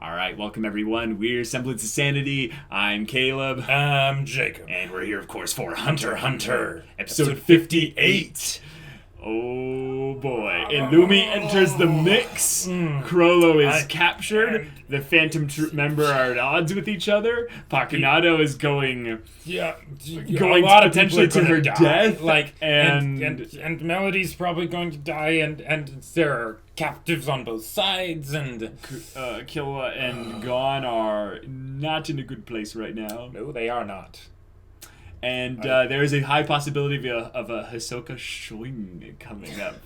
All right, welcome everyone. We're Semblance of Sanity. I'm Caleb. I'm Jacob. And we're here, of course, for HunterxHunter, episode 58. Oh boy. Illumi enters the mix. Chrollo is captured. The Phantom Troop member are at odds with each other. Pakunoda is going a lot of potentially to her death. And Melody's probably going to die, and there are captives on both sides, and Killa and Gon are not in a good place right now. No, they are not. And there is a high possibility of a Hisoka swing coming up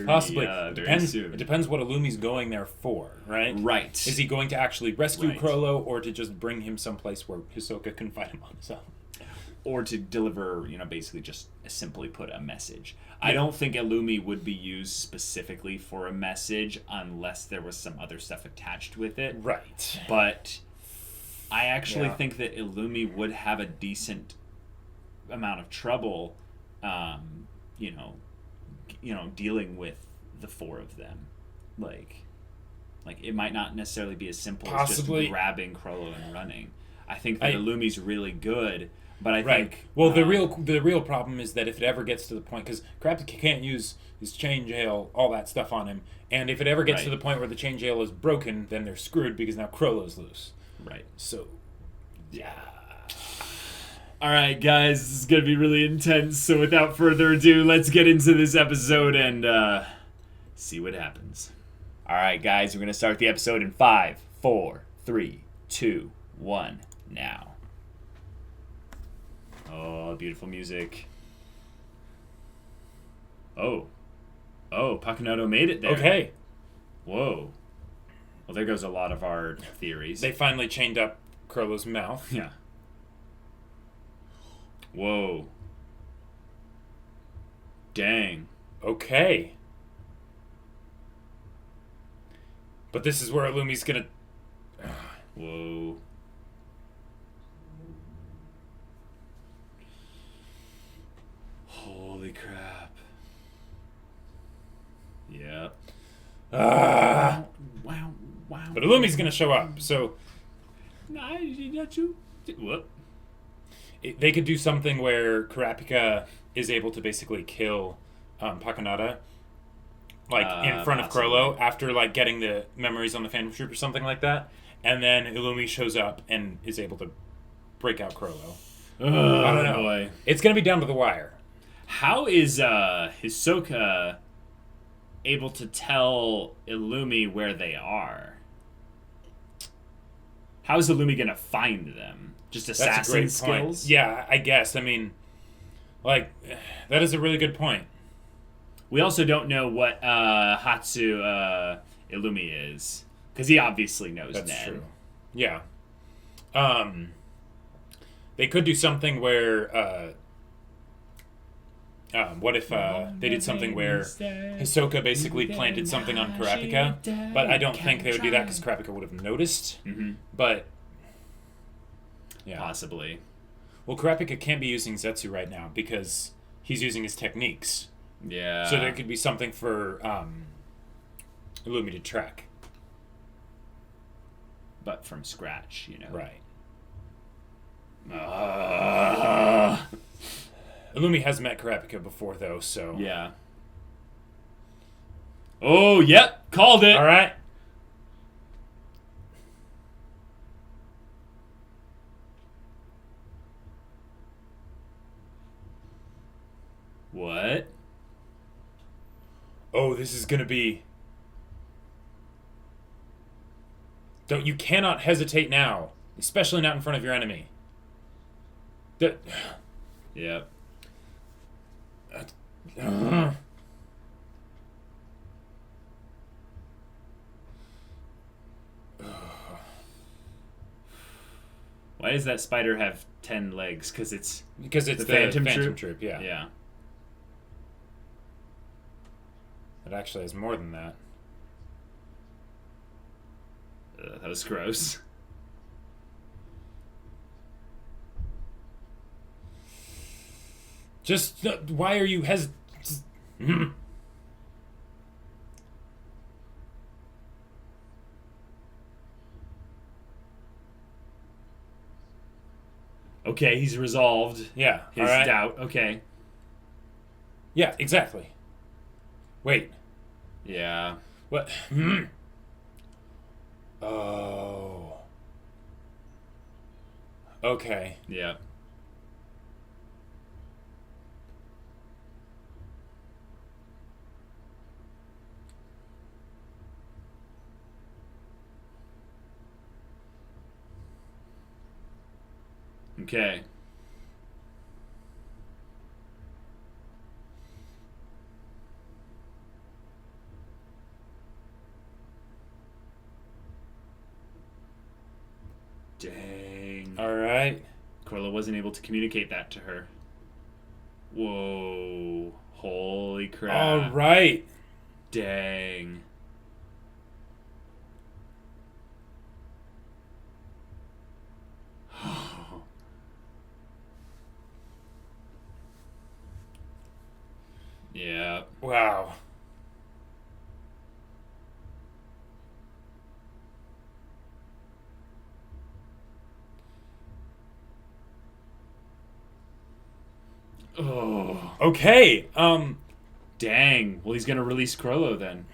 Possibly. very soon. It depends what Illumi's going there for, right? Right. Is he going to actually rescue Right. Chrollo, or to just bring him someplace where Hisoka can fight him on his own? Or to deliver, basically just simply put a message. Yeah. I don't think Illumi would be used specifically for a message unless there was some other stuff attached with it. Right. But I actually think that Illumi would have a decent amount of trouble, dealing with the four of them. Like it might not necessarily be as simple as just grabbing Chrollo and running. I think that Illumi's really good, but I think the real problem is that if it ever gets to the point, because Kurapika can't use his chain jail, all that stuff on him, and if it ever gets to the point where the chain jail is broken, then they're screwed because now Chrollo's loose. Right. So, yeah. All right, guys, this is going to be really intense. So without further ado, let's get into this episode and see what happens. All right, guys, we're going to start the episode in 5, 4, 3, 2, 1, now. Oh, beautiful music. Oh, Pakunoda made it there. Okay. Whoa. Well, there goes a lot of our theories. They finally chained up Chrollo's mouth. Yeah. Whoa. Dang. Okay. But this is where Illumi's gonna... Whoa. Holy crap. Yep. Wow. But Illumi's gonna show up, so... What? They could do something where Kurapika is able to basically kill Pakunoda, in front of Chrollo, after getting the memories on the Phantom Troop or something like that, and then Illumi shows up and is able to break out Chrollo. I don't know. Boy. It's gonna be down to the wire. How is Hisoka able to tell Illumi where they are? How is Illumi gonna find them? Just assassin skills? Point. Yeah, I guess. I mean, that is a really good point. We also don't know what Hatsu Illumi is, because he obviously knows That's Nen. true. Yeah. They could do something where... what if they did something where Hisoka basically planted something on Kurapika? But I don't think they would do that because Kurapika would have noticed. Mm-hmm. But... yeah. Possibly. Well, Kurapika can't be using Zetsu right now because he's using his techniques. Yeah. So there could be something for Illumi to track. But from scratch, Right. Illumi has met Kurapika before, though, so... yeah. Oh, yep. Called it. All right. What? Oh, this is gonna be... You cannot hesitate now, especially not in front of your enemy. Yep. Why does that spider have 10 legs? Because it's the Phantom Troop, yeah. Yeah. It actually has more than that. That was gross. Just, why are you Okay, he's resolved Yeah. his all right. doubt. Okay. Yeah, exactly. Wait. Yeah. What? Oh. Okay. Yeah. Okay. Dang. All right. Chrollo wasn't able to communicate that to her. Whoa. Holy crap. All right. Dang. Yeah. Wow. Oh. Okay. Dang. Well, he's gonna release Chrollo then.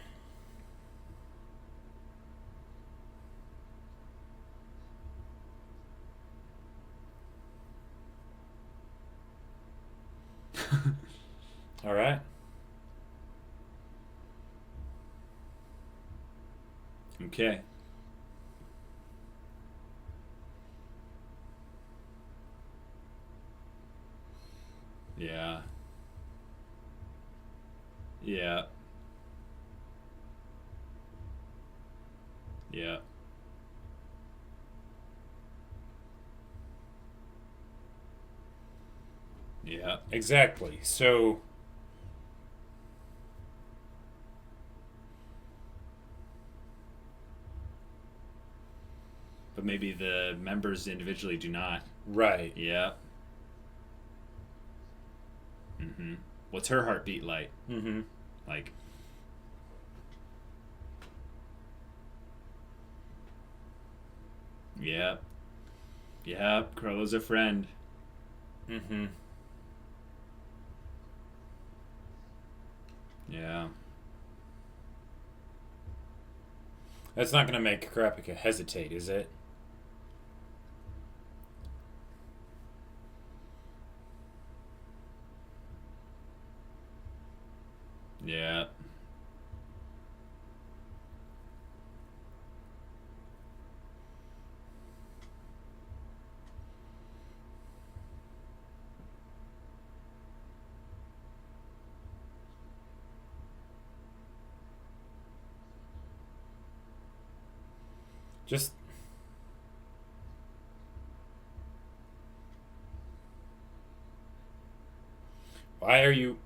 All right. Okay. Yeah. Yeah. Yeah. Yeah. Exactly. So. But maybe the members individually do not. Right. Yeah. Mm-hmm. What's her heartbeat like? Mm-hmm. Like. Yep. Yep. Chrollo's a friend. Mm-hmm. Yeah. That's not going to make Kurapika hesitate, is it? Yeah. Just. Why are you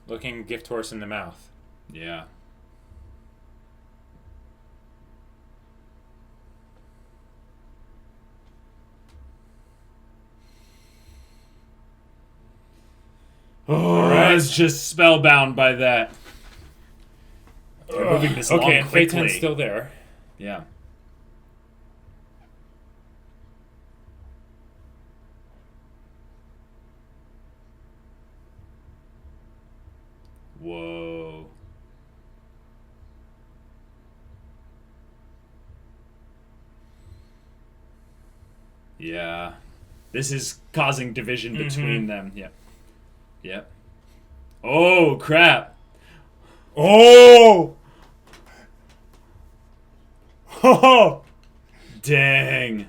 looking gift horse in the mouth? Yeah. Oh, I was just spellbound by that. They're moving this along Okay, and quickly. Phaeton's still there. Yeah. Whoa. Yeah. This is causing division between them. Yep. Yep. Oh, crap. Oh! Oh! Dang.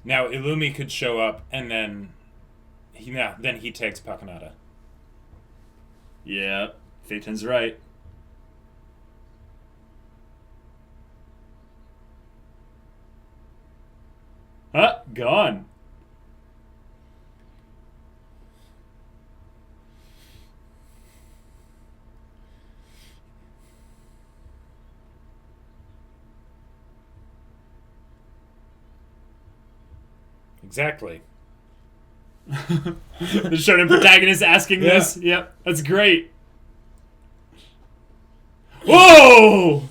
Now Illumi could show up, and then he takes Pakunoda. Yeah. Phaeton's right. Huh? Gone. Exactly. The shonen protagonist asking this? Yep. That's great. Whoa!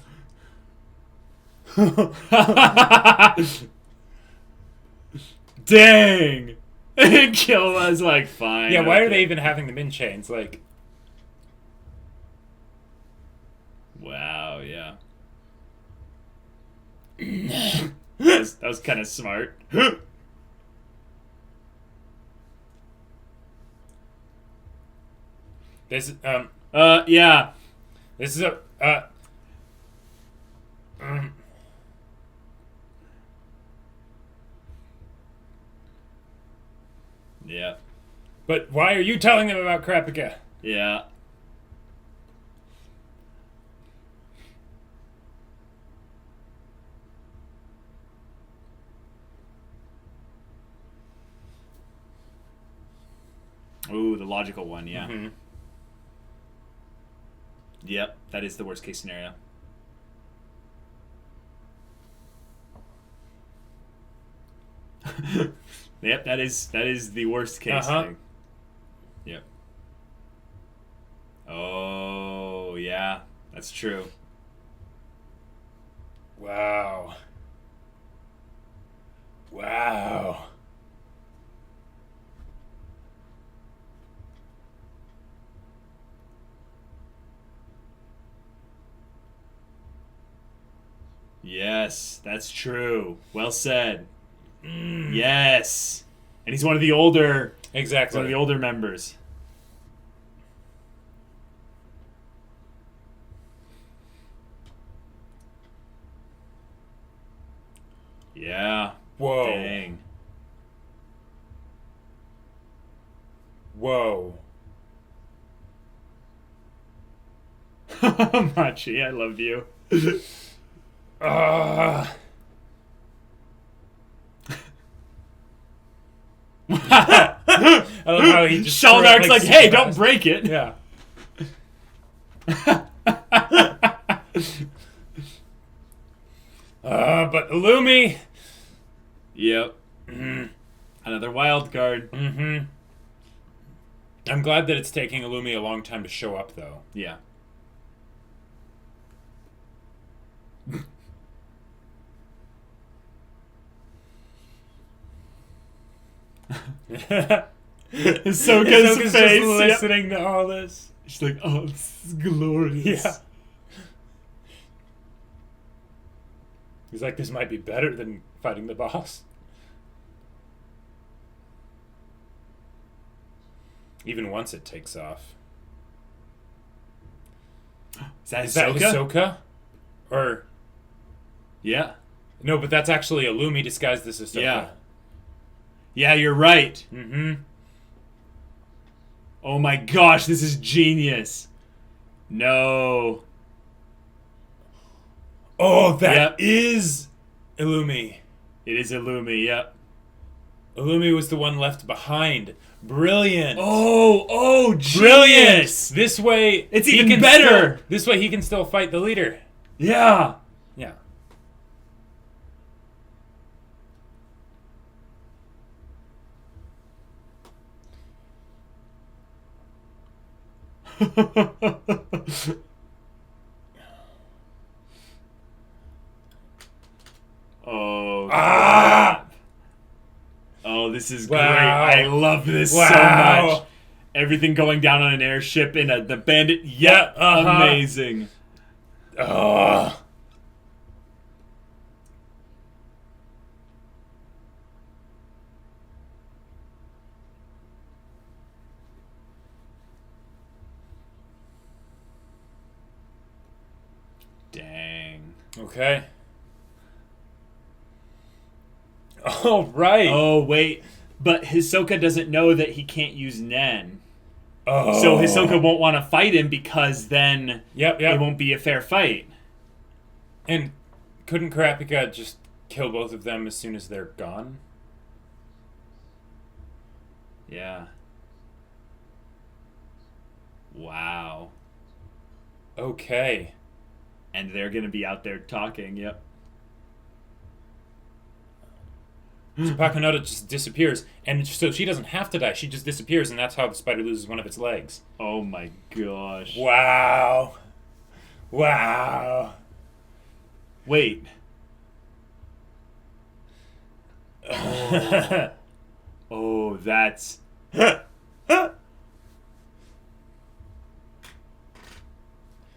Dang! Killua's like, fine. Yeah, why are they even having them in chains? Like, wow, yeah. that was kind of smart. this, yeah. this is a, Yeah. But why are you telling them about Kurapika? Yeah. Ooh, the logical one, yeah. Mm-hmm. Yep, that is the worst case scenario. Yep, that is the worst case thing. Yep. Oh, yeah, that's true. Wow. Wow. Yes, that's true. Well said. Yes. And he's one of the older Exactly. one of the older members. Yeah. Whoa. Dang. Whoa. Machi, I love you. I love how he just Shelnark's like, hey, don't break it. Yeah. But Illumi. Yep. Mm-hmm. Another wild card. Mm-hmm. I'm glad that it's taking Illumi a long time to show up, though. Yeah. Hisoka's face. Just listening to all this. She's like, oh, this is glorious. Yeah. He's like, this might be better than fighting the boss. Even once it takes off. Is that Hisoka? Or... Yeah. No, but that's actually Illumi disguised as Hisoka. Yeah. Yeah, you're right. Mm-hmm. Oh my gosh, this is genius. No. Oh, that is Illumi. It is Illumi, yep. Illumi was the one left behind. Brilliant. Oh, genius. Brilliant. This way... It's even better. This way he can still fight the leader. Yeah. Yeah. Oh. Ah! Oh, this is Wow. great. I love this so much. Everything going down on an airship in the bandit. Yep. Amazing. Oh. Dang. Okay. Oh, right. Oh, wait. But Hisoka doesn't know that he can't use Nen. Oh. So Hisoka won't want to fight him because then Yep. it won't be a fair fight. And couldn't Kurapika just kill both of them as soon as they're gone? Yeah. Wow. Okay. And they're going to be out there talking, yep. So Pakunoda just disappears, and so she doesn't have to die. She just disappears, and that's how the spider loses one of its legs. Oh my gosh. Wow. Wow. Wait. Oh, that's...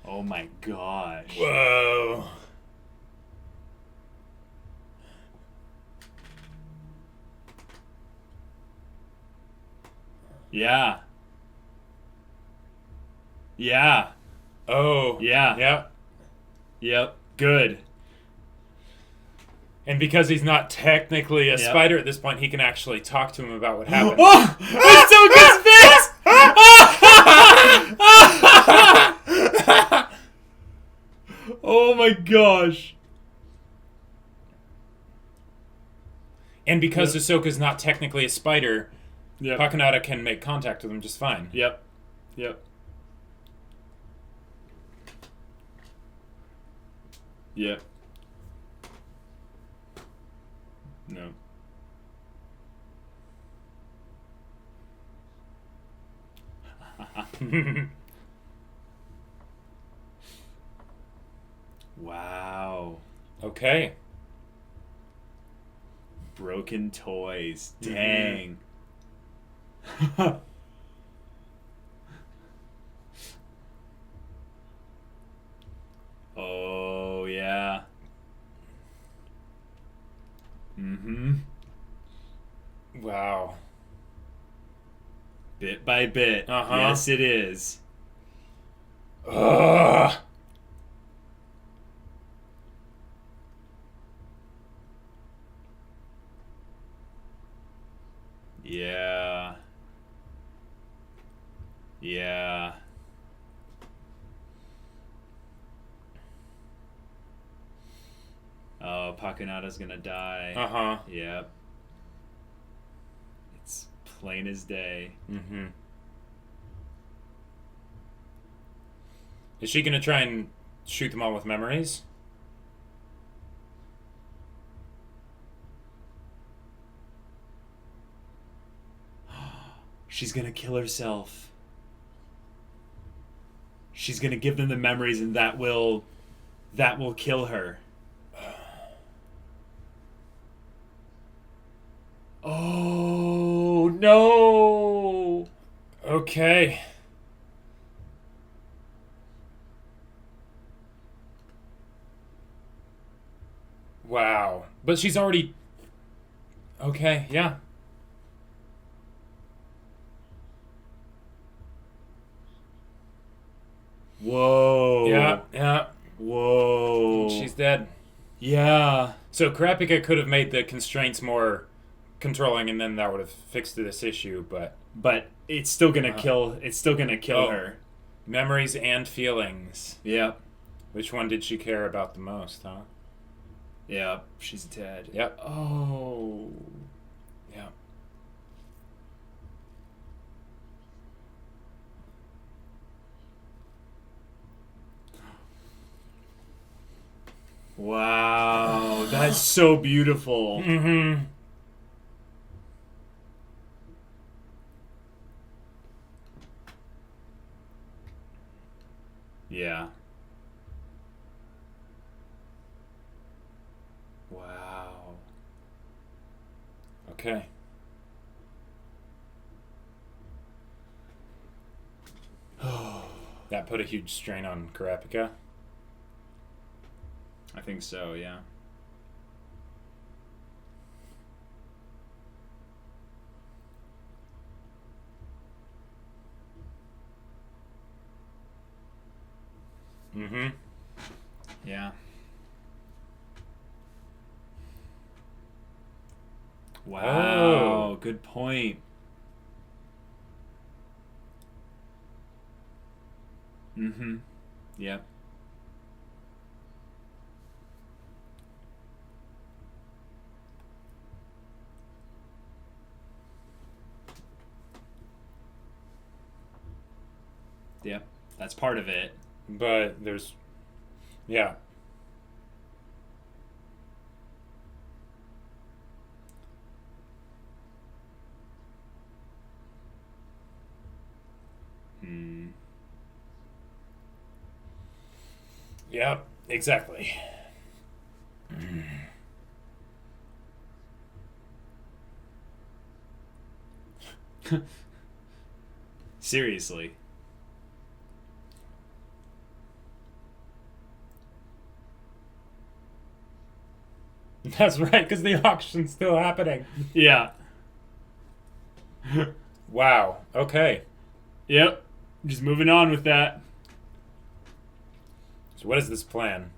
Oh my gosh. Whoa. Yeah. Yeah. Oh. Yeah. Yep. Yep. Good. And because he's not technically a spider at this point, he can actually talk to him about what happened. Oh! It's so good face! Oh my gosh. And because Hisoka's not technically a spider, Yep. Pakunoda can make contact with him just fine. Yep. Yep. Yep. No. Wow. Okay. Broken toys. Dang. Oh, yeah. Mm-hmm. Wow. Bit by bit. Uh-huh. Yes, it is. Ugh. Yeah. Yeah. Oh, Pakunoda's gonna die. Uh-huh. Yep. It's plain as day. Mm-hmm. Is she gonna try and shoot them all with memories? She's gonna kill herself. She's gonna give them the memories, and that will kill her. Oh no! Okay. Wow. But she's already... Okay, yeah. Whoa. Yeah. Whoa. She's dead. Yeah. So Kurapika could have made the constraints more controlling, and then that would have fixed this issue, but... But it's still gonna kill. It's still gonna kill her. Memories and feelings. Yep. Which one did she care about the most, huh? Yep. She's dead. Yep. Oh. Yeah. Wow. That's so beautiful. Mm-hmm. Yeah. Wow. Okay. That put a huge strain on Kurapika. I think so, yeah. Mm-hmm. Yeah. Wow, Oh. good point. Mm-hmm. Yep. Yep. That's part of it. But there's... Yeah. Hmm. Yep, exactly. Seriously. That's right, because the auction's still happening. Yeah. Wow. Okay. Yep. Just moving on with that. So what is this plan?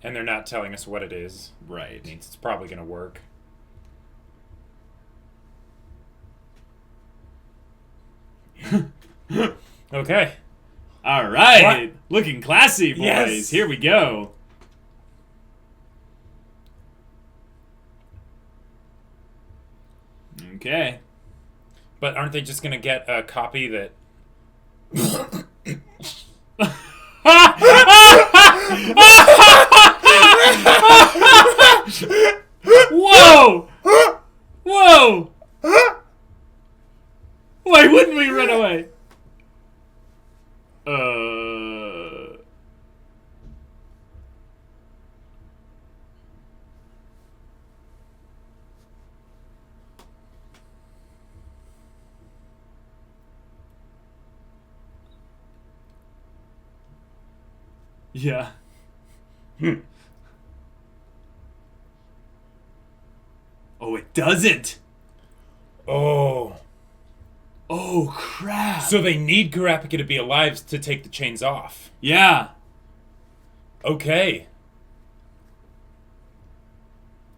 And they're not telling us what it is. Right. Means it's probably going to work. Okay. All right. What? Looking classy, boys. Yes. Here we go. Okay. But aren't they just going to get a copy that... Whoa! Whoa! Why wouldn't we run away? Yeah. Oh, it doesn't. Oh. Oh, crap. So they need Kurapika to be alive to take the chains off. Yeah. Okay.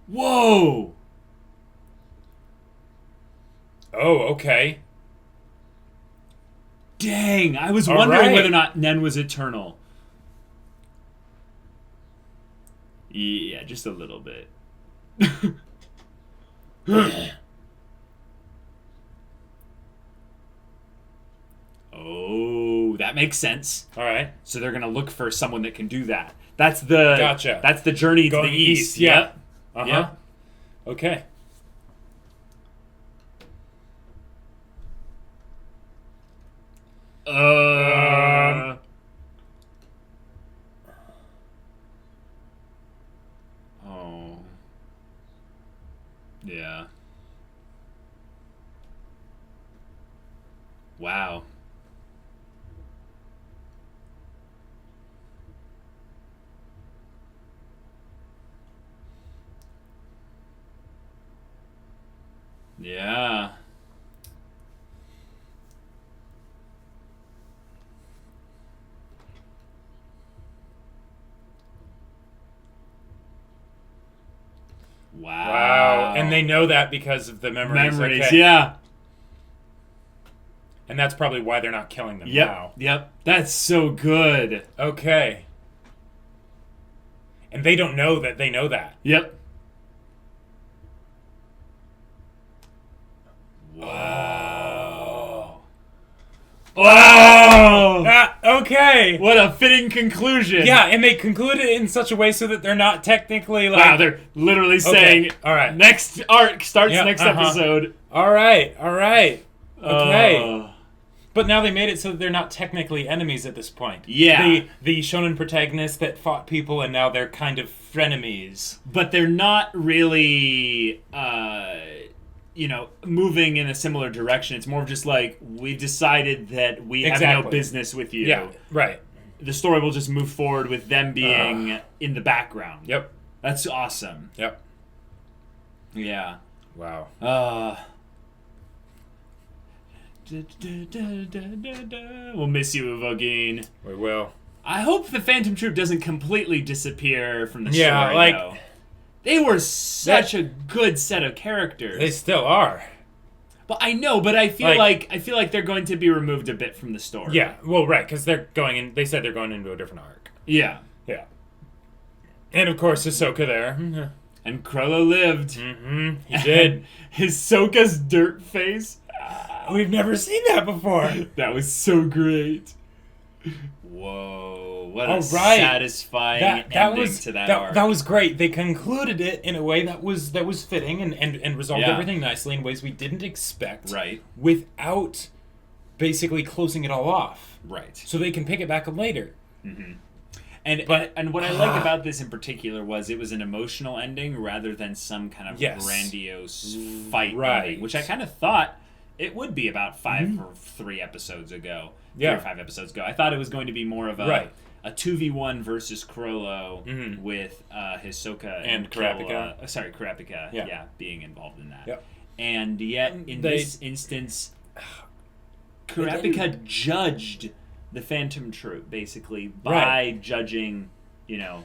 Whoa. Oh, okay. Dang, I was wondering whether or not Nen was eternal. Yeah, just a little bit. Oh, that makes sense. All right. So they're gonna look for someone that can do that. That's the Gotcha. That's the journey Going to the east. yeah. Yep. Uh-huh. Yep. Okay. Oh. Yeah. Wow. Yeah. Wow. And they know that because of the memories. Okay. Yeah. And that's probably why they're not killing them now. Yep. That's so good. Okay. And they don't know that they know that. Yep. Wow. Oh! Okay. What a fitting conclusion. Yeah, and they conclude it in such a way so that they're not technically like... Wow, they're literally saying, all right. Next arc starts next episode. All right. Okay. But now they made it so that they're not technically enemies at this point. Yeah. The shonen protagonists that fought people and now they're kind of frenemies. But they're not really, moving in a similar direction. It's more of just like, we've decided that we have no business with you. Yeah, right. The story will just move forward with them being in the background. Yep. That's awesome. Yep. Yeah. Wow. We'll miss you, Uvogin. We will. I hope the Phantom Troop doesn't completely disappear from the story. Yeah, like... though. They were such a good set of characters. They still are. But I know, but I feel like they're going to be removed a bit from the story. Yeah, well, right, because they're going in. They said they're going into a different arc. Yeah. Yeah. And of course, Hisoka there. And Chrollo lived. Mm-hmm. He did. Hisoka's dirt face. We've never seen that before. That was so great. Whoa! What a satisfying ending to that arc. That was great. They concluded it in a way that was fitting and resolved everything nicely in ways we didn't expect. Right. Without basically closing it all off. Right. So they can pick it back up later. Mm-hmm. And what I like about this in particular was it was an emotional ending rather than some kind of grandiose fight ending, which I kind of thought it would be about 5 or 3 episodes ago. 3 or 5 episodes ago. I thought it was going to be more of a 2v1 versus Chrollo with Hisoka and Kurapika. Kurapika, being involved in that. Yep. And yet, in this instance, Kurapika judged the Phantom Troop, basically, by judging,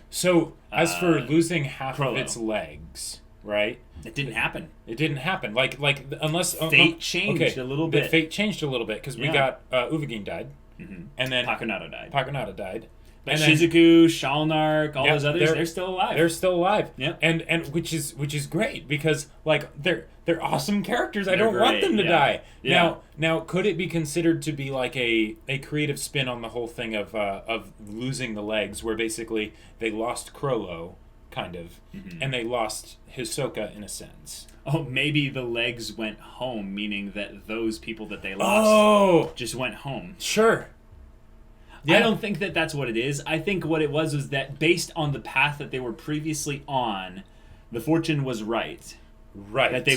So, as for losing half Chrollo. of its legs, right? It didn't happen. It didn't happen. Like unless... Fate changed a little bit. The fate changed a little bit, because we got... Uvagin died. And then... Pakunoda died. But And Shizuku, Shalnark, all those others, they're still alive. They're still alive. Yep. And which is great, because like they're awesome characters. I don't They're want great, them to die. Yeah. Now could it be considered to be like a creative spin on the whole thing of losing the legs, where basically they lost Chrollo, kind of, and they lost Hisoka in a sense. Oh, maybe the legs went home, meaning that those people that they lost just went home. Sure. Yeah. I don't think that that's what it is. I think what it was that based on the path that they were previously on, the fortune was right. Right. That they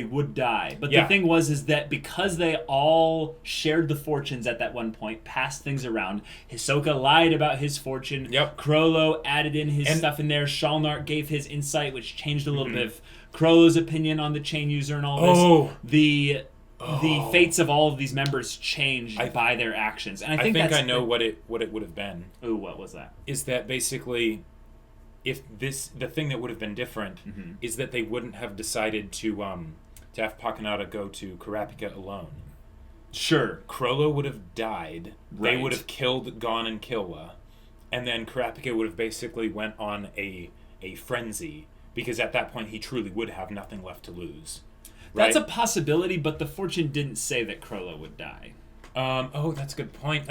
would die. But the thing was that because they all shared the fortunes at that one point, passed things around, Hisoka lied about his fortune. Yep. Chrollo added in his stuff in there. Shalnark gave his insight, which changed a little bit of Chrollo's opinion on the chain user and all this. The fates of all of these members changed by their actions, and I think I know what it would have been. Ooh, what was that? Is that basically, if the thing that would have been different is that they wouldn't have decided to have Pakunoda go to Kurapika alone. Sure, Chrollo would have died. Right. They would have killed Gon and Killua, and then Kurapika would have basically went on a frenzy, because at that point he truly would have nothing left to lose. Right? That's a possibility, but the fortune didn't say that Chrollo would die. That's a good point.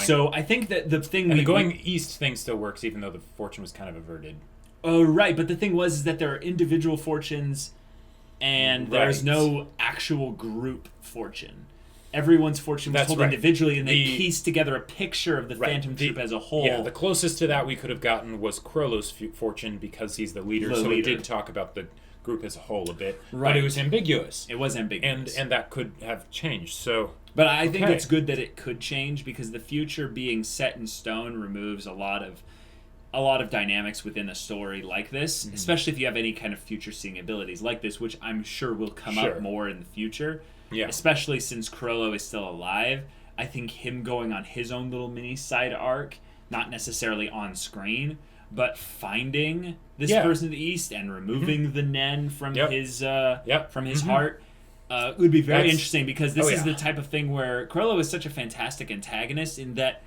So I think that the thing... And the going east thing still works, even though the fortune was kind of averted. Oh, right, but the thing was that there are individual fortunes, and there's no actual group fortune. Everyone's fortune was told individually, and they pieced together a picture of the Phantom Troop as a whole. Yeah, the closest to that we could have gotten was Chrollo's fortune, because he's the leader, it did talk about the group as a whole a bit, but it was ambiguous. It was ambiguous, and that could have changed. So, but I think it's good that it could change, because the future being set in stone removes a lot of dynamics within a story like this, especially if you have any kind of future seeing abilities like this, which I'm sure will come up more in the future. Yeah, especially since Chrollo is still alive. I think him going on his own little mini side arc, not necessarily on screen, but finding this person in the East and removing the Nen from his heart would be very interesting, because this is the type of thing where Chrollo is such a fantastic antagonist, in that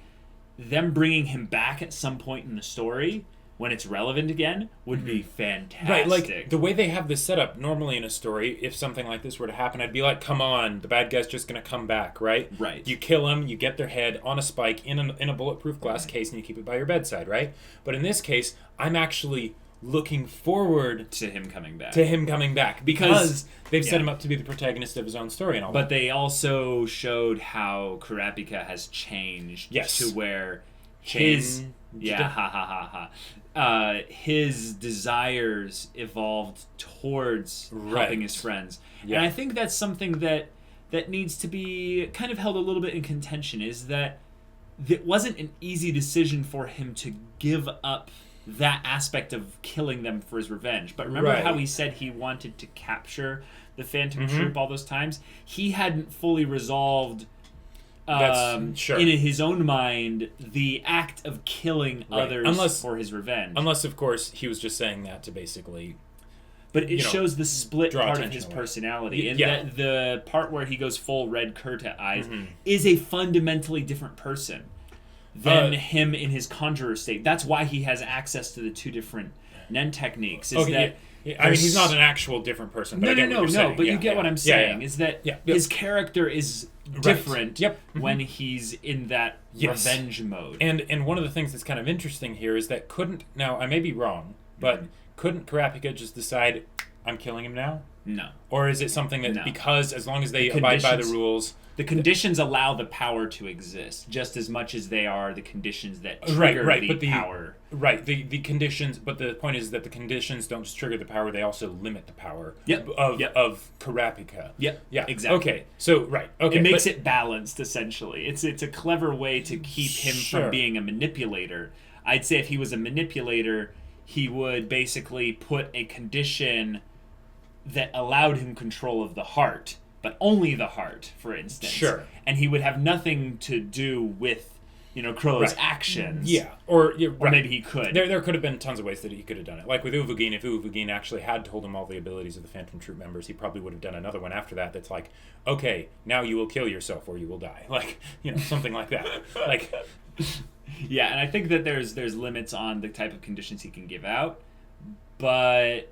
them bringing him back at some point in the story when it's relevant again would be fantastic. Right, like the way they have this set up normally in a story, if something like this were to happen, I'd be like, come on, the bad guy's just going to come back, right? Right. You kill him, you get their head on a spike in a bulletproof glass case, and you keep it by your bedside, right? But in this case, I'm actually looking forward to him coming back. Because they've set him up to be the protagonist of his own story and all that. But they also showed how Kurapika has changed to where his desires evolved towards helping his friends. And I think that's something that needs to be kind of held a little bit in contention, is that it wasn't an easy decision for him to give up that aspect of killing them for his revenge. But remember how he said he wanted to capture the Phantom Troop all those times? He hadn't fully resolved in his own mind the act of killing others for his revenge. Unless, of course, he was just saying that to basically... But it shows the split part of his personality. And that the part where he goes full red Kurta eyes is a fundamentally different person than him in his conjurer state. That's why he has access to the two different Nen techniques. I mean, he's not an actual different person. But No, but you get what I'm saying. Is that his character is different when he's in that revenge mode. And one of the things that's kind of interesting here is that now I may be wrong, but couldn't Kurapika just decide, I'm killing him now? No. Or is it something that because as long as they abide by the rules... The conditions allow the power to exist just as much as they are the conditions that trigger the power. Right. The conditions, but the point is that the conditions don't just trigger the power; they also limit the power of Kurapika. Yep. Yeah. Exactly. Okay. So Okay. It makes it balanced essentially. It's a clever way to keep him from being a manipulator. I'd say if he was a manipulator, he would basically put a condition that allowed him control of the heart. But only the heart, for instance. Sure. And he would have nothing to do with, Chrollo's actions. Yeah. Or maybe he could. There could have been tons of ways that he could have done it. Like with Uvogin, if Uvogin actually had told him all the abilities of the Phantom Troop members, he probably would have done another one after that that's like, okay, now you will kill yourself or you will die. Like, something like that. Like... Yeah, and I think that there's limits on the type of conditions he can give out. But...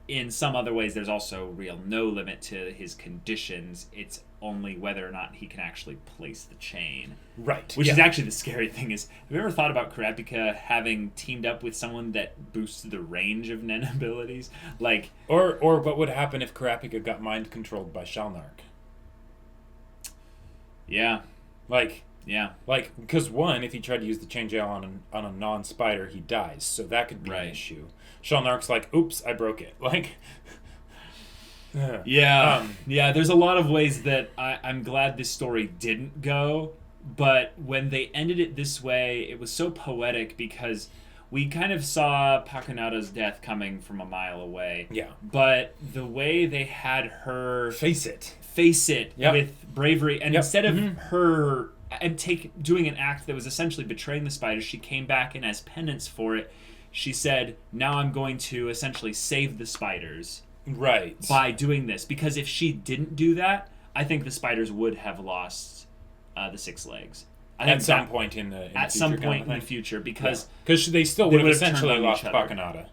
in some other ways, there's also no limit to his conditions. It's only whether or not he can actually place the chain. Right. Which is actually the scary thing is, have you ever thought about Kurapika having teamed up with someone that boosts the range of Nen abilities? Like... Or what would happen if Kurapika got mind-controlled by Shalnark? Yeah. Because one, if he tried to use the chain jail on a non-spider, he dies. So that could be an issue. Shalnark's like, oops, I broke it. There's a lot of ways that I'm glad this story didn't go, but when they ended it this way, it was so poetic because we kind of saw Pakunoda's death coming from a mile away. Yeah. But the way they had her... face it with bravery, and instead of her... and doing an act that was essentially betraying the spiders, she came back and as penance for it, she said, now I'm going to essentially save the spiders. Right. By doing this. Because if she didn't do that, I think the spiders would have lost the 6 legs. At some point in the future, because they still would have essentially lost Pakunoda.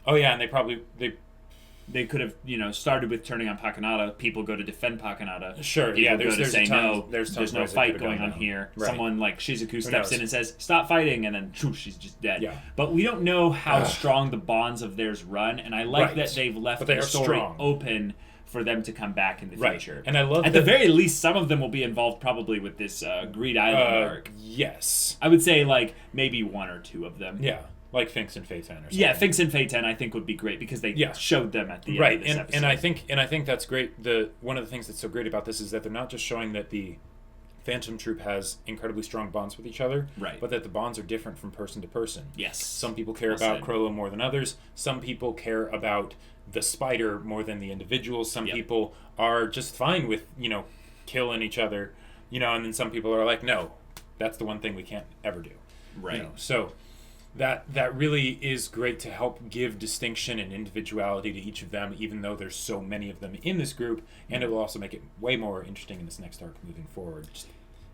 Oh yeah, and they could have, started with turning on Pakunoda. People go to defend Pakunoda. Sure, People go to say no. There's no fight going on here. Right. Someone like Shizuku steps in and says, "Stop fighting," and then she's just dead. Yeah. But we don't know how strong the bonds of theirs run, and I like that they've left the story open for them to come back in the future. And I love at the very least, some of them will be involved probably with this Greed Island arc. Yes, I would say like maybe 1 or 2 of them. Yeah. Like Finks and Phaeton or something. Yeah, Finks and Phaeton I think would be great because they showed them at the end of this episode. And I think that's great. One of the things that's so great about this is that they're not just showing that the Phantom Troop has incredibly strong bonds with each other, but that the bonds are different from person to person. Yes. Some people care about Chrollo more than others. Some people care about the spider more than the individuals. Some people are just fine with, killing each other, and then some people are like, no, that's the one thing we can't ever do. Right. So... That really is great to help give distinction and individuality to each of them, even though there's so many of them in this group, and it will also make it way more interesting in this next arc moving forward. Just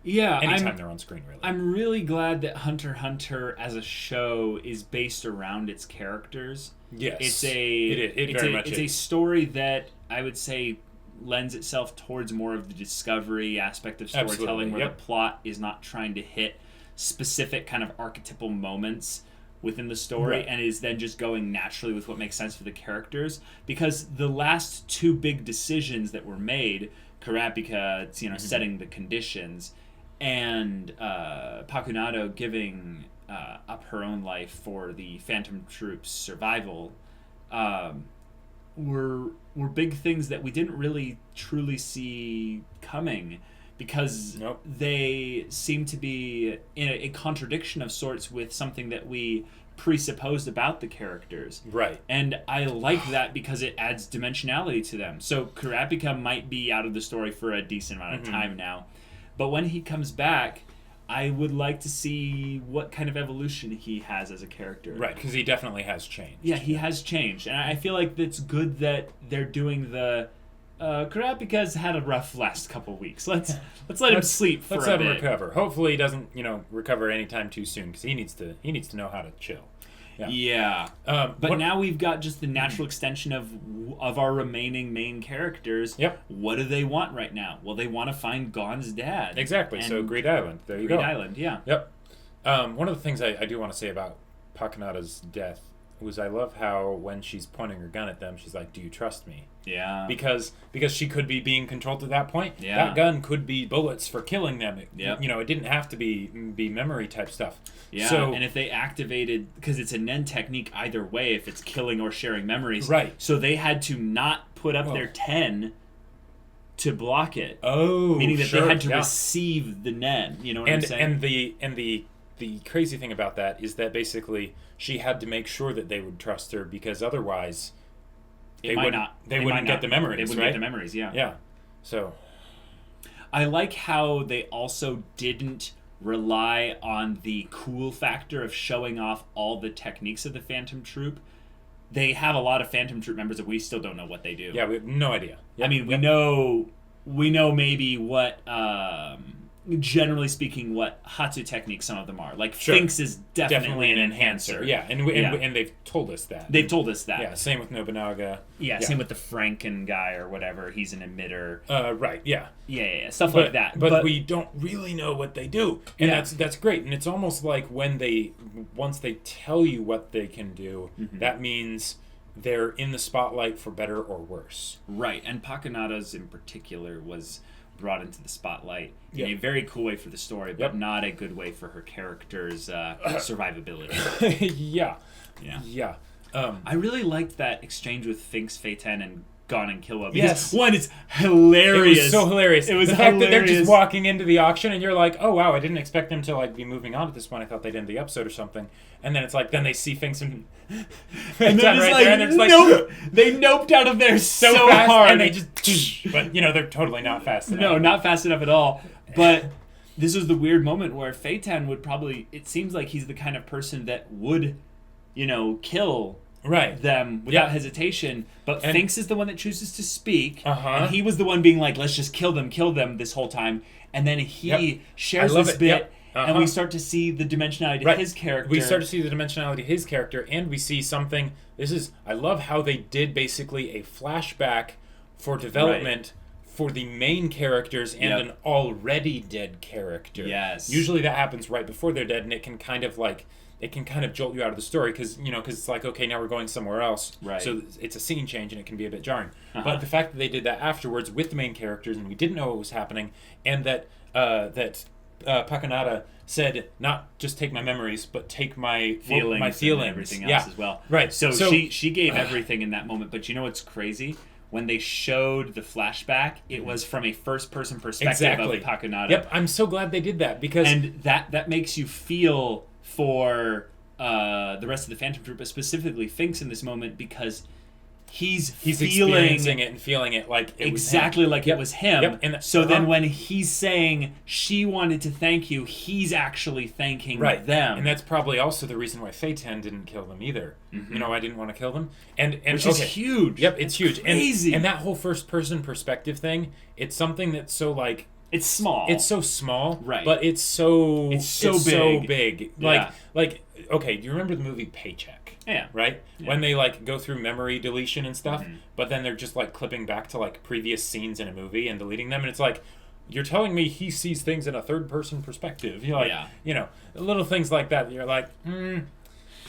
anytime they're on screen, really. I'm really glad that HunterxHunter as a show is based around its characters. Yes, it's a story that I would say lends itself towards more of the discovery aspect of storytelling, where the plot is not trying to hit specific kind of archetypal moments within the story and is then just going naturally with what makes sense for the characters, because the last 2 big decisions that were made, Kurapika setting the conditions and Pakunoda giving up her own life for the Phantom Troop's survival, were big things that we didn't really truly see coming, because they seem to be in a contradiction of sorts with something that we presupposed about the characters. Right. And I like that because it adds dimensionality to them. So Kurapika might be out of the story for a decent amount of time now, but when he comes back, I would like to see what kind of evolution he has as a character. Right, because he definitely has changed. Yeah, he has changed. And I feel like it's good that they're doing the... Kurapika's had a rough last couple of weeks. Let's let him sleep for a bit. Let's let him recover. Hopefully he doesn't, recover anytime too soon, because he needs to know how to chill. Yeah. But now we've got just the natural extension of our remaining main characters. Yep. What do they want right now? Well, they want to find Gon's dad. Exactly. So Greed Island. There you go. Greed Island. Yeah. Yep. One of the things I do want to say about Pakunoda's death, was I love how when she's pointing her gun at them, she's like, "Do you trust me?" Yeah. Because she could be being controlled at that point. Yeah. That gun could be bullets for killing them. Yep. You know, it didn't have to be memory type stuff. Yeah, so, and if they activated, because it's a Nen technique either way, if it's killing or sharing memories. Right. So they had to not put up their 10 to block it. Oh, meaning that sure, they had to receive the Nen. You know what I'm saying? And the crazy thing about that is that basically she had to make sure that they would trust her, because otherwise they wouldn't get the memories. They wouldn't get the memories. Yeah. Yeah. So I like how they also didn't rely on the cool factor of showing off all the techniques of the Phantom Troop. They have a lot of Phantom Troop members that we still don't know what they do. Yeah, we have no idea. Yep. I mean, we know maybe what, generally speaking, what Hatsu techniques some of them are. Like, Finks is definitely an enhancer. Yeah, and they've told us that. They've told us that. Yeah, same with Nobunaga. Yeah, same with the Franken guy or whatever. He's an emitter. Right, yeah. Yeah, stuff like that. But we don't really know what they do. And that's great. And it's almost like once they tell you what they can do, that means they're in the spotlight for better or worse. Right, and Pakunoda's in particular was brought into the spotlight in a very cool way for the story, but not a good way for her character's survivability. Yeah. I really liked that exchange with Finks, Feiten, and Gon and Killua. Yes. One, it's hilarious. It was so hilarious. It was the hilarious. fact that they're just walking into the auction and you're like, oh wow, I didn't expect them to like be moving on at this point. I thought they'd end the episode or something. And then it's like, then they see Finks and they're just like, nope. They noped out of there so fast, hard. And they just, but they're totally not fast enough. No, not fast enough at all. But this was the weird moment where Feiten would probably, it seems like he's the kind of person that would, kill them without hesitation, but Finks is the one that chooses to speak, and he was the one being like, let's just kill them this whole time, and then he shares this bit, and we start to see the dimensionality to his character. We start to see the dimensionality of his character, and we see something, I love how they did basically a flashback for development for the main characters and an already dead character. Yes. Usually that happens right before they're dead, and it can kind of jolt you out of the story because it's like, okay, now we're going somewhere else. Right. So it's a scene change and it can be a bit jarring. But the fact that they did that afterwards with the main characters and we didn't know what was happening, and that Pakunoda said, not just take my memories, but take my feelings and everything else as well. Right. So she gave everything in that moment. But you know what's crazy? When they showed the flashback, it was from a first-person perspective of Pakunoda. Yep, I'm so glad they did that because... And that makes you feel for the rest of the Phantom Troop, but specifically Finks in this moment, because he's experiencing it and feeling it like it exactly was him. Like it was him. Yep. And so then when he's saying she wanted to thank you, he's actually thanking them. And that's probably also the reason why Feiten didn't kill them either. I didn't want to kill them. And which is huge. Yep, it's huge. Crazy. And that whole first person perspective thing, it's something that's so like it's small. It's so small, right? But it's so big. So big. Yeah. Like okay, do you remember the movie Paycheck? Yeah. Right? Yeah. When they like go through memory deletion and stuff, but then they're just like clipping back to like previous scenes in a movie and deleting them, and it's like, you're telling me he sees things in a third person perspective. You're like, little things like that. You're like,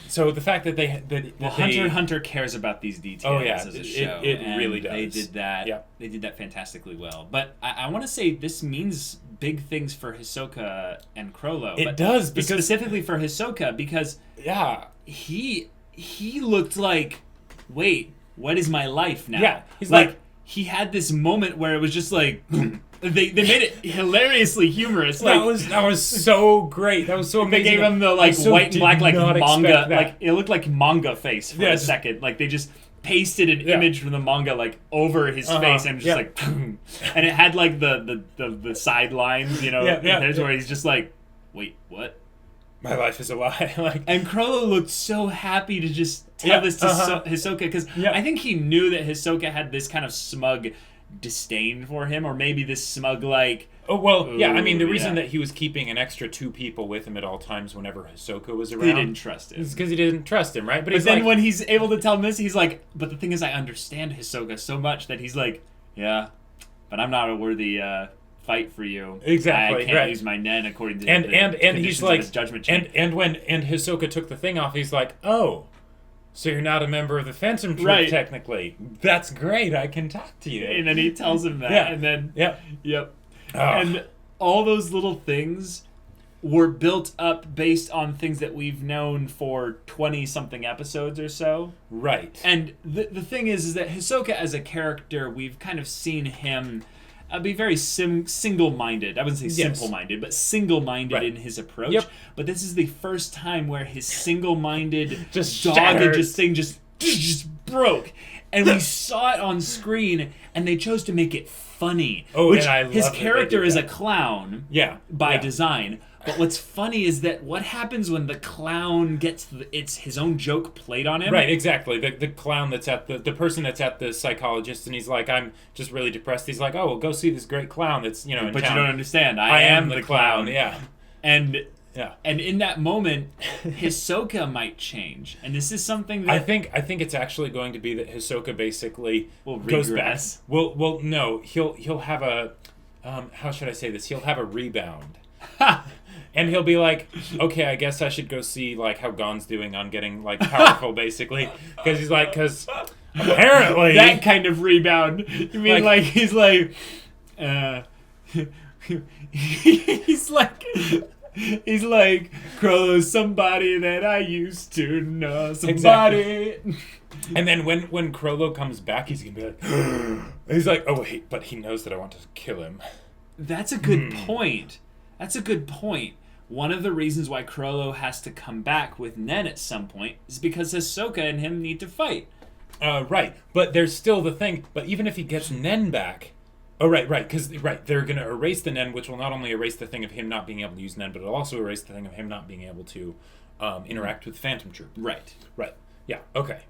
So the fact that HunterxHunter cares about these details as a show. It really does. They did that. Yep. They did that fantastically well. But I want to say this means big things for Hisoka and Chrollo. It does, because specifically for Hisoka, because he looked like, wait, what is my life now? Yeah, he's like he had this moment where it was just like. They made it hilariously humorous. That was so great. That was so amazing. They gave him the white and black manga. Like it looked like manga face for a second. Like they just pasted an image from the manga over his face and just like, and it had like the sidelines, where he's just like, wait, what? My life is a lie. And Chrollo looked so happy to just tell this to Hisoka, because I think he knew that Hisoka had this kind of smug disdain for him, or maybe this smug I mean the reason that he was keeping an extra 2 people with him at all times whenever Hisoka was around, he didn't trust him. It's because he didn't trust him, right? But then when he's able to tell him this, he's like, but the thing is, I understand Hisoka so much that he's like, yeah, but I'm not a worthy fight for you. Exactly. I can't use my Nen according to and he's like of his judgment chain. And when Hisoka took the thing off, he's like, oh, So you're not a member of the Phantom Troop, Right. technically. That's great. I can talk to you. And then he tells him that. Yeah. And then, Yep. yep. Oh. And all those little things were built up based on things that we've known for 20-something episodes or so. Right. And the thing is that Hisoka as a character, we've kind of seen him be very single-minded. I wouldn't say simple-minded, but single-minded in his approach. Yep. But this is the first time where his single-minded, Just dogged shattered. just thing just broke. And we saw it on screen, and they chose to make it funny. Oh, which and I love his that they character did is a that. clown Yeah. by Yeah. design. But what's funny is that what happens when the clown gets it's his own joke played on him. Right, exactly. The clown that's at the person that's at the psychologist, and he's like, I'm just really depressed. He's like, oh, well, go see this great clown that's, in But town. you don't understand. I am the clown. Yeah. And Yeah. and in that moment, Hisoka might change. And this is something that I think it's actually going to be that Hisoka basically will goes back. regress. Well, no, he'll have a how should I say this? He'll have a rebound. And he'll be like, okay, I guess I should go see like how Gon's doing on getting like powerful, basically, because apparently That kind of rebound. You mean like he's like he's like Chrollo's somebody that I used to know. Somebody. And then when Chrollo comes back, he's gonna be like, he's like, oh wait, but he knows that I want to kill him. That's a good point. That's a good point. One of the reasons why Chrollo has to come back with Nen at some point is because Hisoka and him need to fight. Right, but there's still the thing. But even if he gets Nen back, because they're gonna erase the Nen, which will not only erase the thing of him not being able to use Nen, but it'll also erase the thing of him not being able to interact with Phantom Troop. Right. Yeah. Okay.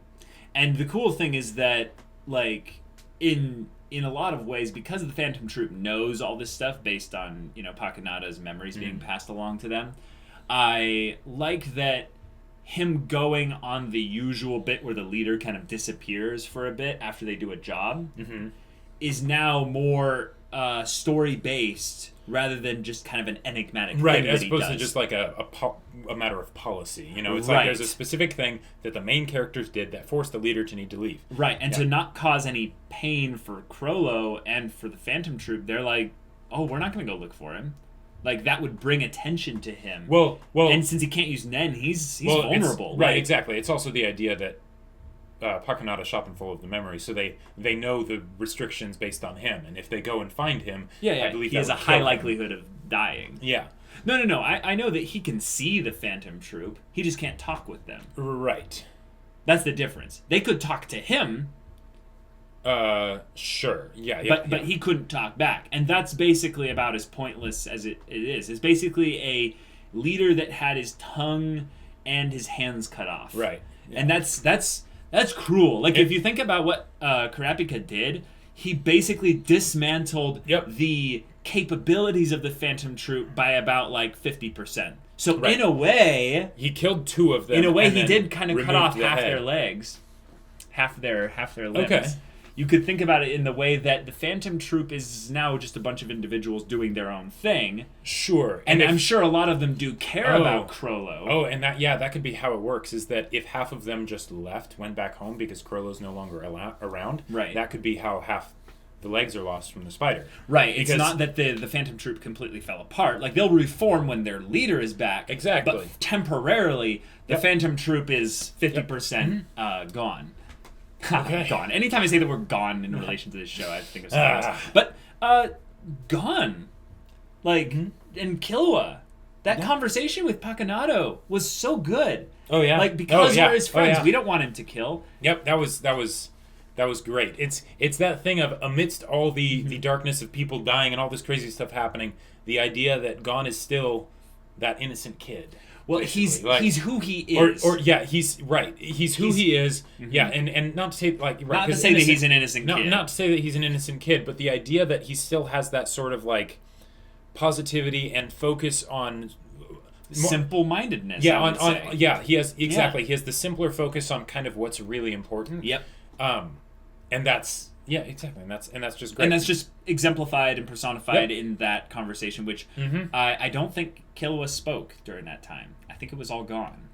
And the cool thing is that, like, in a lot of ways, because the Phantom Troop knows all this stuff based on, Pakunoda's memories being passed along to them, I like that him going on the usual bit where the leader kind of disappears for a bit after they do a job is now more story-based rather than just kind of an enigmatic thing that as he opposed does. to just like a matter of policy. It's Right. like there's a specific thing that the main characters did that forced the leader to need to leave. Right, and to not cause any pain for Chrollo and for the Phantom Troop, they're like, oh, we're not going to go look for him. Like, that would bring attention to him. Well, and since he can't use Nen, he's vulnerable. Right, Like, exactly. It's also the idea that Pakunoda's shopping full of the memory, so they know the restrictions based on him, and if they go and find him, I believe he has a high likelihood of dying. Yeah. No. I know that he can see the Phantom Troop. He just can't talk with them. Right. That's the difference. They could talk to him, Sure. Yeah. but he couldn't talk back. And that's basically about as pointless as it is. It's basically a leader that had his tongue and his hands cut off. Right. Yeah. And that's cruel. Like, if you think about what Kurapika did, he basically dismantled the capabilities of the Phantom Troop by about, 50%. So, in a way... He killed two of them. In a way, and he then did kind of cut removed off the half head. their legs. Half their limbs. Okay. You could think about it in the way that the Phantom Troop is now just a bunch of individuals doing their own thing. Sure. And I'm sure a lot of them do care about Chrollo. Oh, and that could be how it works, is that if half of them just went back home because Chrollo's no longer around, Right. that could be how half the legs are lost from the spider. Right. Because, it's not that the Phantom Troop completely fell apart. Like, they'll reform when their leader is back. Exactly. But temporarily, the Phantom Troop is 50% gone. Okay. Gone. Anytime I say the word gone in relation to this show, I think of something else. But, gone. Like, and Killua. That conversation with Pakunoda was so good. Oh, yeah? Like, because we're his friends, yeah. we don't want him to kill. Yep, that was great. It's that thing of, amidst all the darkness of people dying and all this crazy stuff happening, the idea that Gon is still that innocent kid. Well, he's who he is. He's right. He's who he is. Yeah, and not to say not to say that he's an innocent kid. Not to say that he's an innocent kid, but the idea that he still has that sort of positivity and focus on simple-mindedness. Yeah, he has exactly. Yeah. He has the simpler focus on kind of what's really important. Yep. And that's exactly, and that's just great. And that's just exemplified and personified in that conversation, which I don't think Killua spoke during that time. I think it was all gone.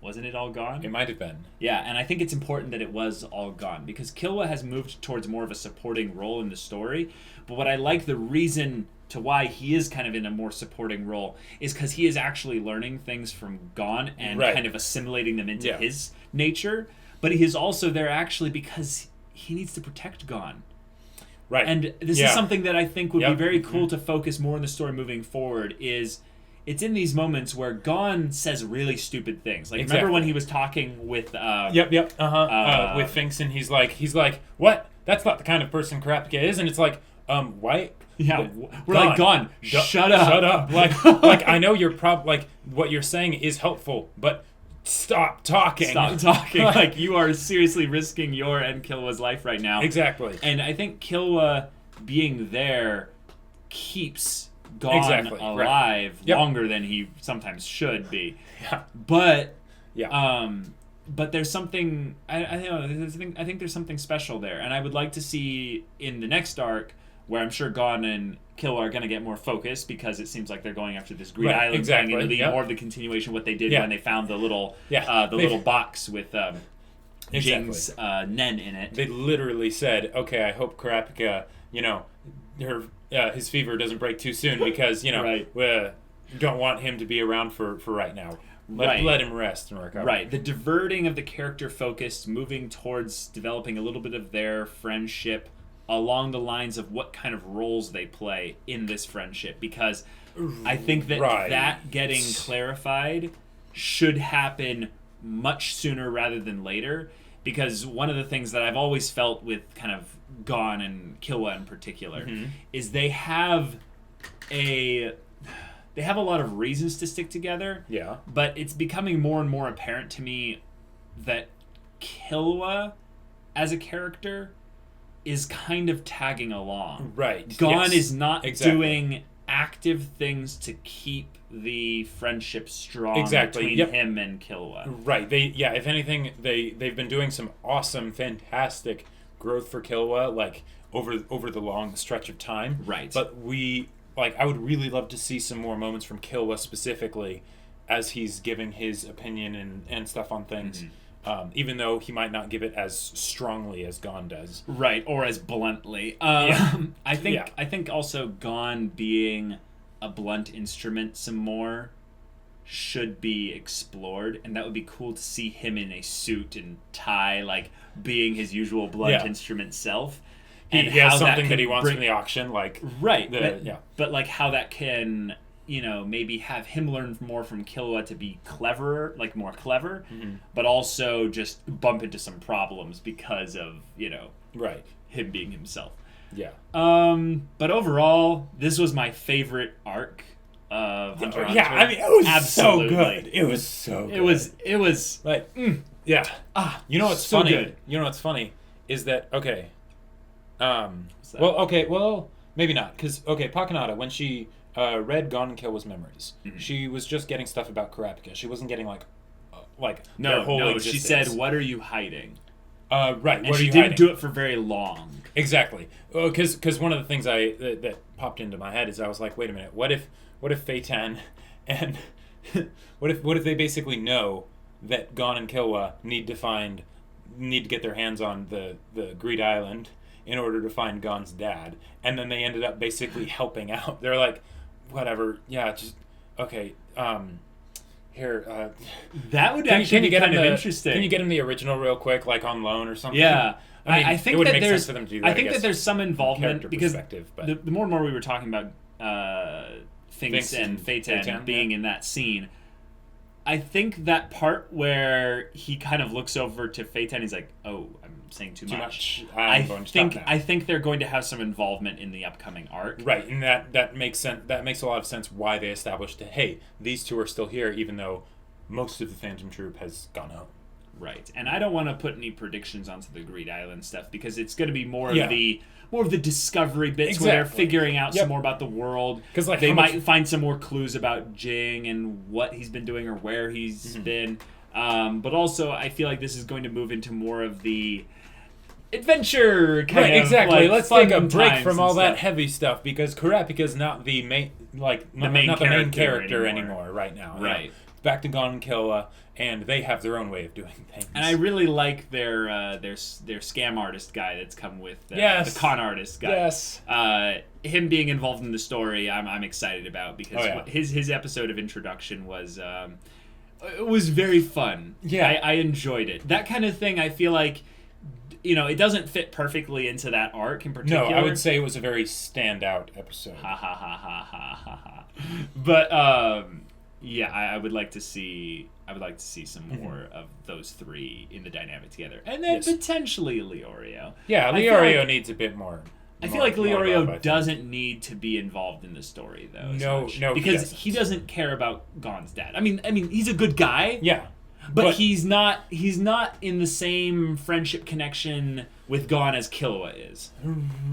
Wasn't it all gone? It might have been. Yeah, and I think it's important that it was all gone because Killua has moved towards more of a supporting role in the story. But what I like, the reason to why he is kind of in a more supporting role is because he is actually learning things from Gon and kind of assimilating them into his nature. But he is also there actually because he needs to protect Gon. Right. And this is something that I think would be very cool to focus more in the story moving forward is it's in these moments where Gon says really stupid things. Like, remember when he was talking with... with Finks, and he's like, what? That's not the kind of person Karapika is. And it's like, why... Yeah, we're like, Gon, shut up. Shut up. Like I know you're like, what you're saying is helpful, but stop talking. Stop talking. Like, you are seriously risking your and Killua's life right now. Exactly. And I think Killua being there keeps Gon alive longer than he sometimes should be. Yeah. But but there's something I think there's something special there, and I would like to see in the next arc where I'm sure Gon and Killua are going to get more focused because it seems like they're going after this Greed Island thing, and it'll be more of the continuation of what they did when they found the little little box with Jing's Nen in it. They literally said, "Okay, I hope Karapika, his fever doesn't break too soon because we don't want him to be around for right now. Let him rest and recover." Right. The diverting of the character focus, moving towards developing a little bit of their friendship along the lines of what kind of roles they play in this friendship, because I think that that getting clarified should happen much sooner rather than later, because one of the things that I've always felt with kind of Gon and Killua in particular is they have a lot of reasons to stick together. Yeah. But it's becoming more and more apparent to me that Killua as a character is kind of tagging along. Right. Gon is not doing active things to keep the friendship strong between him and Killua. Right. If anything, they've been doing some awesome, fantastic growth for Killua, like over the long stretch of time. Right. But I would really love to see some more moments from Killua specifically as he's giving his opinion and stuff on things. Even though he might not give it as strongly as Gon does. Right, or as bluntly. I think also Gon being a blunt instrument some more should be explored, and that would be cool to see him in a suit and tie, like being his usual blunt instrument self. And he has something that he wants from the auction, like but like how that can maybe have him learn more from Killua to be cleverer, like more clever, but also just bump into some problems because of him being himself. Yeah. But overall, this was my favorite arc of HunterxHunter. Yeah, I mean, it was so good. It was so good. It was like, yeah. You know what's so funny? Good. You know what's funny is that well, maybe not, because Pakunoda, when she read Gon and Killua's memories, she was just getting stuff about Karapika. She wasn't getting their whole existence. She said, "What are you hiding?" Right. And she didn't do it for very long. Exactly. Because one of the things that popped into my head is I was like, wait a minute, what if Feitan and what if they basically know that Gon and Killua need to get their hands on the Greed Island in order to find Gon's dad, and then they ended up basically helping out. They're like, whatever, just okay. Here, that would actually be kind of interesting. Can you get him the original real quick, like on loan or something? Yeah, I think it would make make sense for them to do that. I think that there's some involvement because but the more and more we were talking about Finks and Feitan being in that scene, I think that part where he kind of looks over to Feitan, he's like, "Oh, I'm saying too much. I think they're going to have some involvement in the upcoming arc." Right, and that makes sense. That makes a lot of sense why they established that, hey, these two are still here, even though most of the Phantom Troop has gone home. Right, and I don't want to put any predictions onto the Greed Island stuff because it's going to be more of the discovery bits where they're figuring out some more about the world. Because they might find some more clues about Jing and what he's been doing or where he's been. But also, I feel like this is going to move into more of the adventure kind of. Exactly. Like, let's take a break from all that heavy stuff because Karapika's not the main, not the main character anymore right now. Right. back to Gon and Killua, and they have their own way of doing things. And I really like their scam artist guy that's come with the con artist guy. Yes. Him being involved in the story, I'm excited about because his episode of introduction was it was very fun. Yeah, I enjoyed it. That kind of thing. I feel like, it doesn't fit perfectly into that arc in particular. No, I would say it was a very standout episode. Ha ha ha ha ha ha ha. But yeah, I would like to see. I would like to see some more of those three in the dynamic together, and then potentially Leorio. Yeah, Leorio needs a bit more. I feel like Leorio doesn't need to be involved in the story, though. No, because he doesn't care about Gon's dad. I mean, he's a good guy. Yeah, but he's not in the same friendship connection with Gon as Killua is.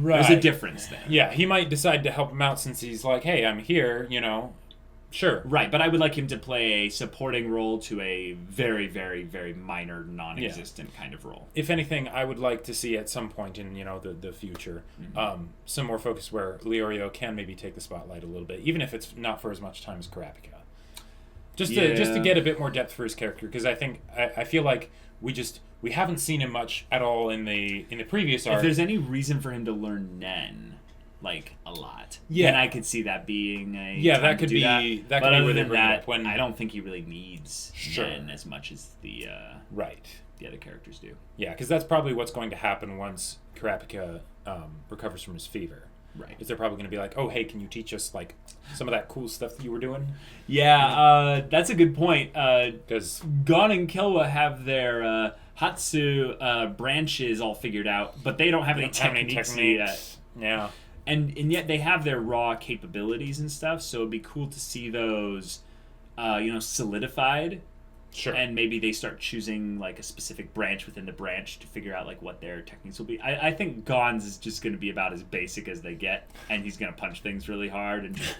Right. There's a difference there. Yeah, he might decide to help him out since he's like, hey, I'm here, Sure. Right, but I would like him to play a supporting role to a very, very, very minor, non-existent kind of role. If anything, I would like to see at some point in, the future, some more focus where Leorio can maybe take the spotlight a little bit, even if it's not for as much time as Kurapika. Just to get a bit more depth for his character, because I feel like we haven't seen him much at all in the previous arc. If there's any reason for him to learn Nen, a lot, then I could see that being a that could be that could be where they bring it up. When I don't think he really needs Nen as much as the other characters do. Yeah, because that's probably what's going to happen once Kurapika recovers from his fever. Right. Is they're probably going to be like, oh, hey, can you teach us some of that cool stuff that you were doing? Yeah, that's a good point. Because Gon and Killua have their Hatsu branches all figured out, but they don't have any techniques yet. Yeah. And yet they have their raw capabilities and stuff, so it'd be cool to see those, solidified. Sure. And maybe they start choosing a specific branch within the branch to figure out what their techniques will be. I think Gon's is just going to be about as basic as they get, and he's going to punch things really hard and just,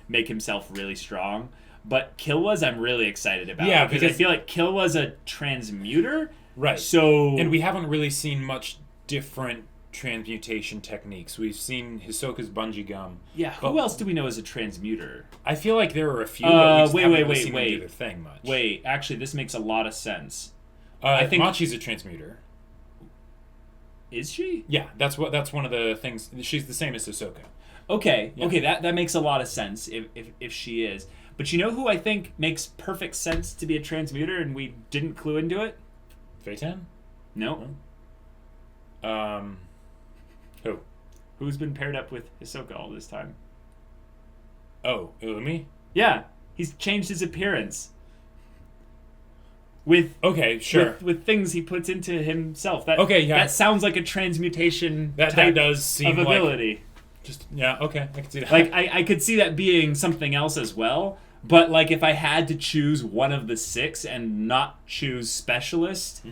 make himself really strong. But Killua's I'm really excited about. Yeah, because I feel like Killua's a transmuter. Right. And we haven't really seen much different transmutation techniques. We've seen Hisoka's bungee gum. Yeah, who else do we know as a transmuter? I feel like there are a few, but we just haven't really seen them do their thing much. Wait, actually, this makes a lot of sense. I think Machi's a transmuter. Is she? Yeah, that's one of the things. She's the same as Hisoka. Okay, that makes a lot of sense if she is. But you know who I think makes perfect sense to be a transmuter and we didn't clue into it? Feitan? No. Who? Who's been paired up with Hisoka all this time? Oh, Illumi? Yeah, he's changed his appearance. With with things he puts into himself. That sounds like a transmutation that does seem of ability. I can see that. I could see that being something else as well. But if I had to choose one of the 6 and not choose specialist,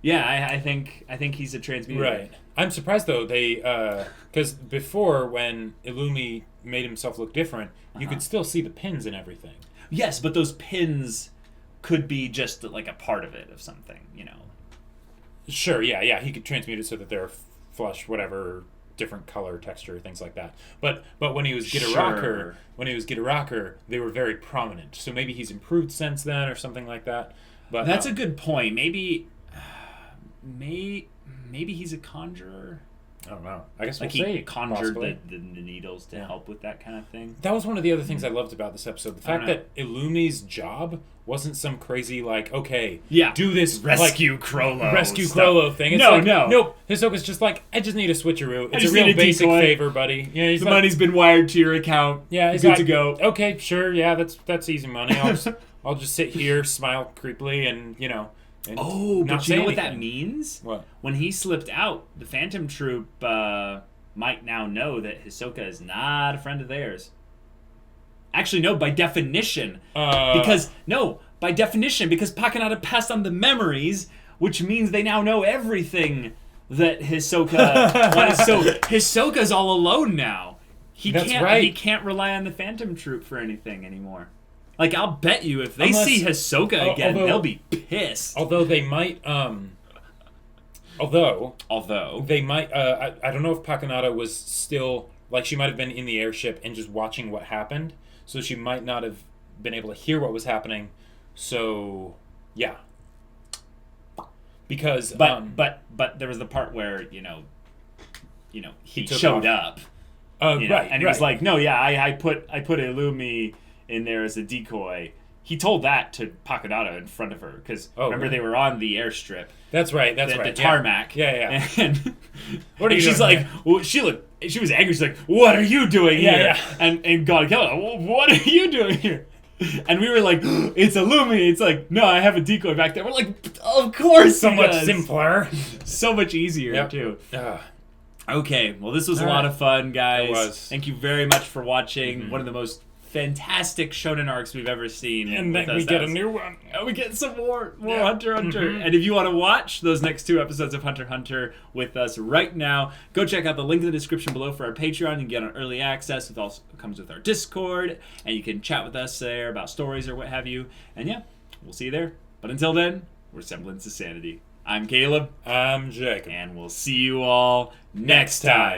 I think he's a transmuter. Right. I'm surprised though because before when Illumi made himself look different, you could still see the pins and everything. Yes, but those pins could be just a part of it of something, Sure, yeah, he could transmute it so that they're flush, whatever, different color, texture, things like that. But when he was Gitaraker, they were very prominent. So maybe he's improved since then or something like that. But that's a good point. Maybe he's a conjurer. I don't know. I guess he conjured the needles to help with that kind of thing. That was one of the other things I loved about this episode. The fact that Illumi's job wasn't some crazy, do this... Rescue Chrollo thing. It's no. Nope. Hisoka's just I just need a switcheroo. It's a real basic favor, buddy. Yeah, the money's been wired to your account. Yeah, he's good to go. Okay, sure, yeah, that's easy money. I'll just sit here, smile creepily, and, but you know what that means? What? When he slipped out, the Phantom Troop might now know that Hisoka is not a friend of theirs. Actually, no, by definition. Because Pakunoda passed on the memories, which means they now know everything that Hisoka wanted. So Hisoka's all alone now. He can't rely on the Phantom Troop for anything anymore. I'll bet you if they see Hisoka again, they'll be pissed. Although they might, Although they might, I don't know if Pakunoda was still, she might have been in the airship and just watching what happened, so she might not have been able to hear what was happening. So, yeah. Because but there was the part where he took showed off. up, right, and he was like, no, yeah, I put Illumi in there as a decoy. He told that to Pakunoda in front of her because remember they were on the airstrip. That's right. That's right. The tarmac. Yeah. And what are you she's doing like, well, she was angry. She's like, what are you doing here? Yeah. And God killed her. What are you doing here? And we were like, it's Illumi. It's like, no, I have a decoy back there. We're like, of course. So much simpler. So much easier too. Okay, well, this was a lot of fun, guys. It was. Thank you very much for watching one of the most fantastic shonen arcs we've ever seen. And then we get a new one. And we get some more Hunter Hunter. And if you want to watch those next 2 episodes of Hunter Hunter with us right now, go check out the link in the description below for our Patreon. You can get on early access. It also comes with our Discord, and you can chat with us there about stories or what have you. And yeah, we'll see you there. But until then, we're Semblance of Sanity. I'm Caleb. I'm Jacob. And we'll see you all next time.